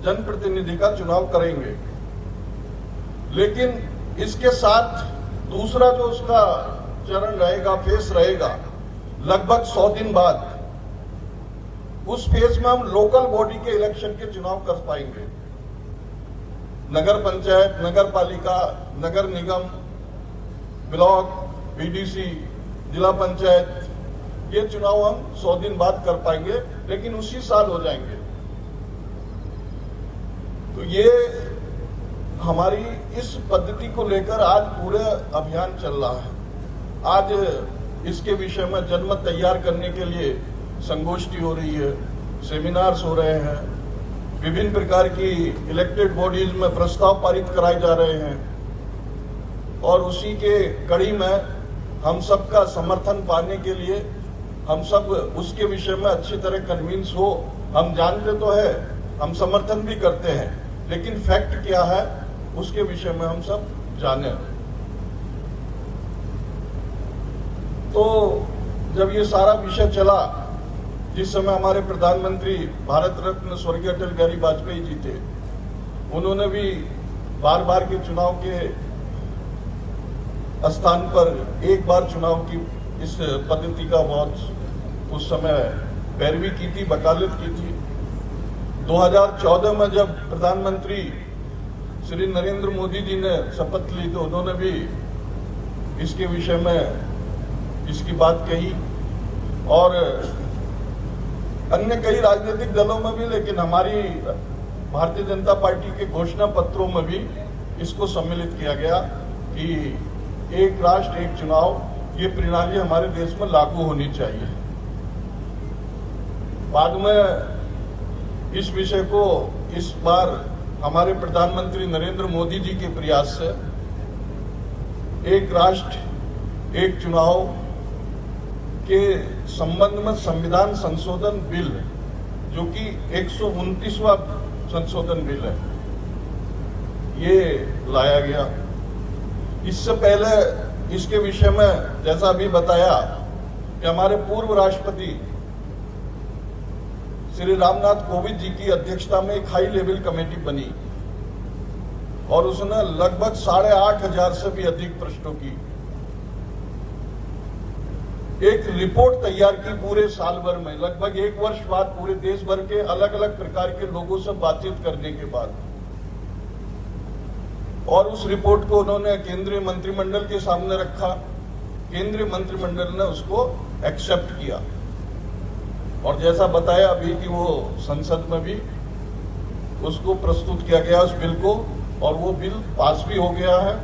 जनप्रतिनिधि का चुनाव करेंगे। लेकिन इसके साथ दूसरा जो उसका चरण रहेगा, फेस रहेगा, लगभग 100 दिन बाद, उस फेज में हम लोकल बॉडी के इलेक्शन के चुनाव कर पाएंगे। नगर पंचायत, नगर पालिका, नगर निगम, ब्लॉक, बीडीसी, जिला पंचायत, ये चुनाव हम 100 दिन बाद कर पाएंगे, लेकिन उसी साल हो जाएंगे। तो ये हमारी इस पद्धति को लेकर आज पूरे अभियान चल रहा है। आज इसके विषय में जनमत तैयार करने के लिए संगोष्ठी हो रही है, सेमिनार्स हो रहे हैं, विभिन्न प्रकार की इलेक्टेड बॉडीज में प्रस्ताव पारित कराए जा रहे हैं, और उसी के कड़ी में हम सबका समर्थन पाने के लिए हम सब उसके विषय में अच्छी तरह कन्विंस हो। हम जानते तो है, हम समर्थन भी करते हैं, लेकिन फैक्ट क्या है उसके विषय में हम सब जाने। तो जब ये सारा विषय चला, जिस समय हमारे प्रधानमंत्री भारत रत्न स्वर्गीय अटल बिहारी वाजपेयी जी थे, उन्होंने भी बार बार के चुनाव के स्थान पर एक बार चुनाव की इस पद्धति का बहुत उस समय पैरवी की थी, वकालत की थी। 2014 में जब प्रधानमंत्री श्री नरेंद्र मोदी जी ने शपथ ली तो उन्होंने भी इसके विषय में इसकी बात कही, और अन्य कई राजनीतिक दलों में भी, लेकिन हमारी भारतीय जनता पार्टी के घोषणा पत्रों में भी इसको सम्मिलित किया गया कि एक राष्ट्र एक चुनाव, ये प्रणाली हमारे देश में लागू होनी चाहिए। बाद में इस विषय को इस बार हमारे प्रधानमंत्री नरेंद्र मोदी जी के प्रयास से एक राष्ट्र एक चुनाव के संबंध में संविधान संशोधन बिल, जो कि 129वां संशोधन बिल है, ये लाया गया। इससे पहले इसके विषय में जैसा अभी बताया कि हमारे पूर्व राष्ट्रपति श्री रामनाथ कोविंद जी की अध्यक्षता में एक हाई लेवल कमेटी बनी, और उसने लगभग 8,500 से भी अधिक प्रश्नों की एक रिपोर्ट तैयार की। पूरे साल भर में, लगभग 1 वर्ष बाद, पूरे देश भर के अलग अलग प्रकार के लोगों से बातचीत करने के बाद, और उस रिपोर्ट को उन्होंने केंद्रीय मंत्रिमंडल के सामने रखा। केंद्रीय मंत्रिमंडल ने उसको एक्सेप्ट किया, और जैसा बताया अभी कि वो संसद में भी उसको प्रस्तुत किया गया उस बिल को, और वो बिल पास भी हो गया है।